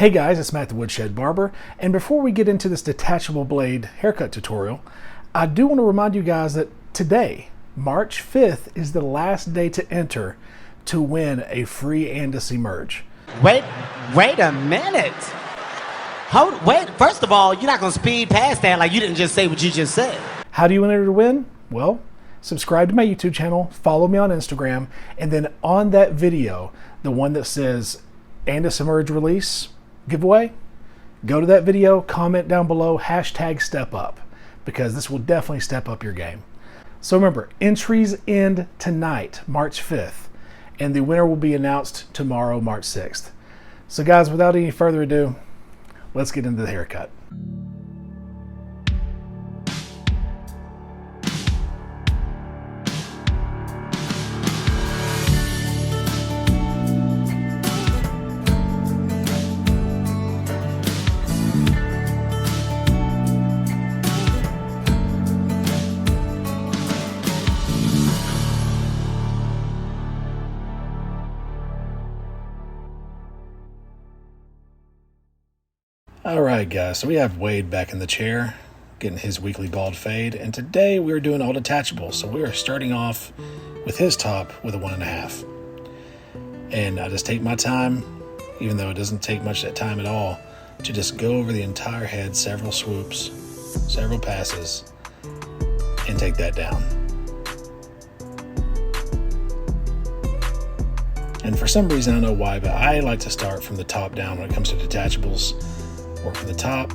Hey guys, it's Matt the Woodshed Barber, and before we get into this detachable blade haircut tutorial, I do want to remind you guys that today, March 5th, is the last day to enter to win a free Andis Emerge. Wait a minute. Wait, first of all, you're not going to speed past that like you didn't just say what you just said. How do you enter to win? Well, subscribe to my YouTube channel, follow me on Instagram, and then on that video, the one that says Andis Emerge release giveaway, go to that video, comment down below, hashtag step up, because this will definitely step up your game. So remember, entries end tonight, March 5th, and the winner will be announced tomorrow, March 6th. So guys, without any further ado, let's get into the haircut. Alright guys, so we have Wade back in the chair, getting his weekly bald fade, and today we're doing all detachable. So we are starting off with his top with a 1.5. And I just take my time, even though it doesn't take much that time at all, to just go over the entire head, several swoops, several passes, and take that down. And for some reason, I don't know why, but I like to start from the top down when it comes to detachables. Work from the top,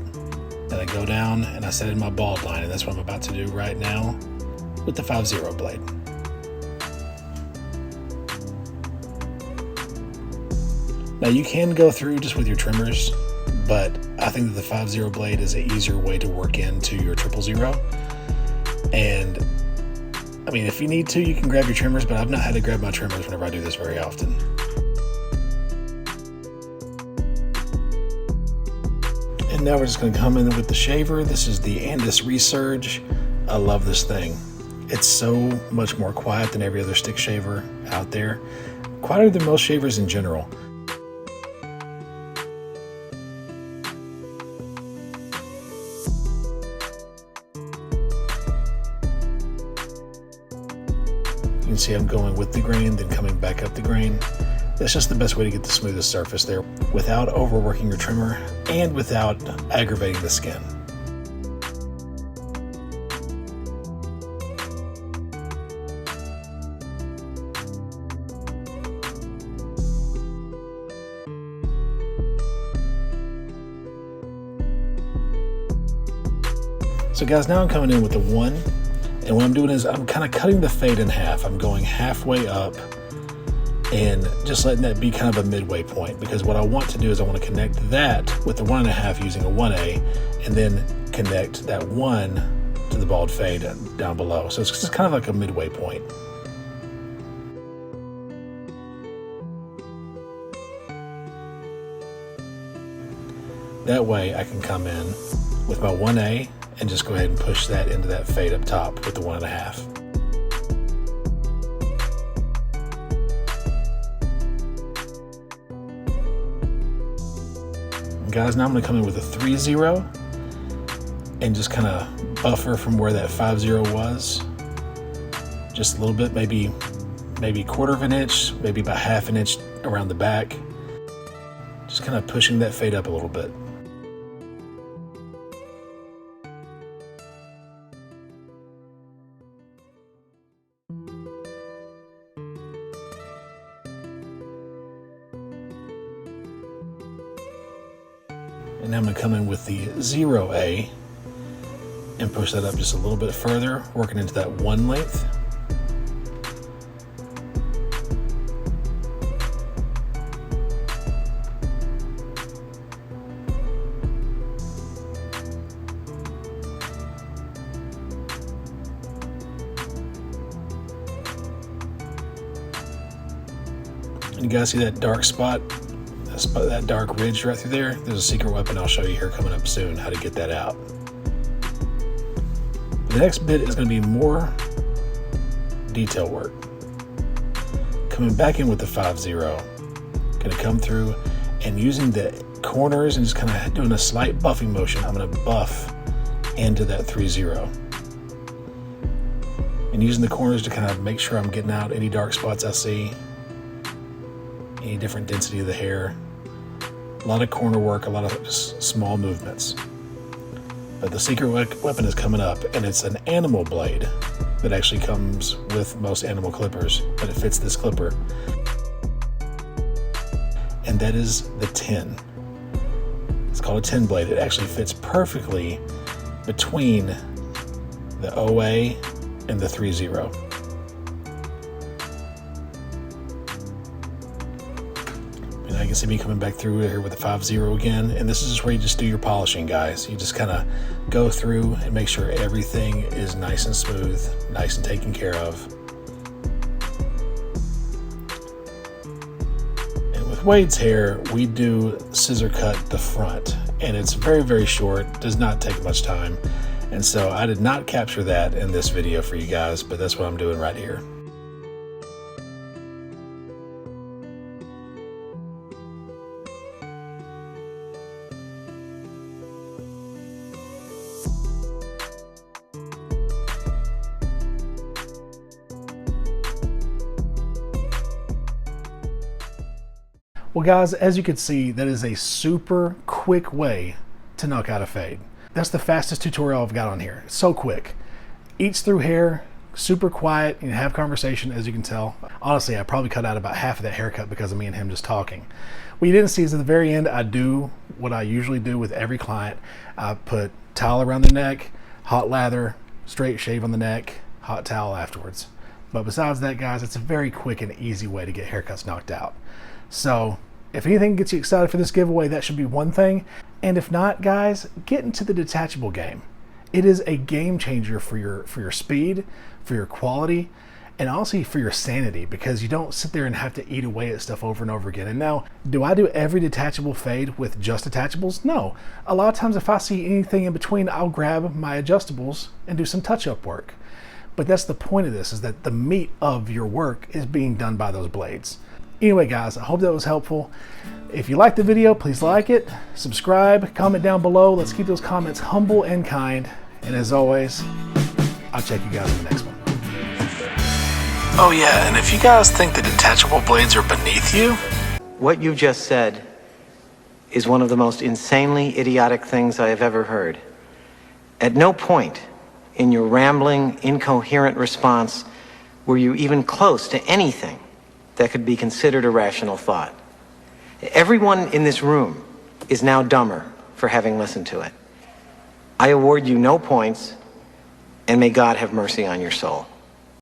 then I go down and I set in my bald line, and that's what I'm about to do right now with the 5-0 blade. Now you can go through just with your trimmers, but I think that the 5-0 blade is an easier way to work into your 000. And I mean, if you need to, you can grab your trimmers, but I've not had to grab my trimmers whenever I do this very often. And now we're just going to come in with the shaver. This is the Andis Resurge. I love this thing. It's so much more quiet than every other stick shaver out there. Quieter than most shavers in general. You can see I'm going with the grain, then coming back up the grain. That's just the best way to get the smoothest surface there without overworking your trimmer and without aggravating the skin. So guys, now I'm coming in with the 1, and what I'm doing is I'm kind of cutting the fade in half. I'm going halfway up and just letting that be kind of a midway point, because what I want to do is I want to connect that with the 1.5 using a 1A, and then connect that 1 to the bald fade down below. So it's just kind of like a midway point. That way I can come in with my 1A and just go ahead and push that into that fade up top with the 1.5. Guys, now I'm going to come in with a 3-0 and just kind of buffer from where that 5-0 was. Just a little bit, maybe 1/4 of an inch, maybe about 1/2 an inch around the back. Just kind of pushing that fade up a little bit. And now I'm going to come in with the 0A and push that up just a little bit further, working into that 1 length. And you guys see that dark spot? That dark ridge right through there? There's a secret weapon I'll show you here coming up soon, how to get that out. The next bit is going to be more detail work. Coming back in with the 5-0, going to come through and using the corners and just kind of doing a slight buffing motion. I'm going to buff into that 3-0. And using the corners to kind of make sure I'm getting out any dark spots I see, any different density of the hair. A lot of corner work, a lot of just small movements. But the secret weapon is coming up, and it's an animal blade that actually comes with most animal clippers, but it fits this clipper. And that is the 10. It's called a 10 blade. It actually fits perfectly between the OA and the 3-0. And I can see me coming back through here with the 5-0 again. And this is just where you just do your polishing, guys. You just kind of go through and make sure everything is nice and smooth, nice and taken care of. And with Wade's hair, we do scissor cut the front. And it's very, very short, does not take much time. And so I did not capture that in this video for you guys, but that's what I'm doing right here. Well guys, as you can see, that is a super quick way to knock out a fade. That's the fastest tutorial I've got on here. It's so quick. Eats through hair, super quiet, and have conversation, as you can tell. Honestly, I probably cut out about half of that haircut because of me and him just talking. What you didn't see is at the very end, I do what I usually do with every client. I put towel around the neck, hot lather, straight shave on the neck, hot towel afterwards. But besides that, guys, it's a very quick and easy way to get haircuts knocked out. So if anything gets you excited for this giveaway, that should be one thing. And if not, guys, get into the detachable game. It is a game changer for your speed, for your quality, and also for your sanity, because you don't sit there and have to eat away at stuff over and over again. And now, do I do every detachable fade with just detachables? No. A lot of times if I see anything in between, I'll grab my adjustables and do some touch-up work. But that's the point of this, is that the meat of your work is being done by those blades. Anyway, guys, I hope that was helpful. If you liked the video, please like it, subscribe, comment down below. Let's keep those comments humble and kind. And as always, I'll check you guys in the next one. Oh yeah, and if you guys think the detachable blades are beneath you, what you just said is one of the most insanely idiotic things I have ever heard. At no point in your rambling, incoherent response were you even close to anything that could be considered a rational thought. Everyone in this room is now dumber for having listened to it. I award you no points, and may God have mercy on your soul.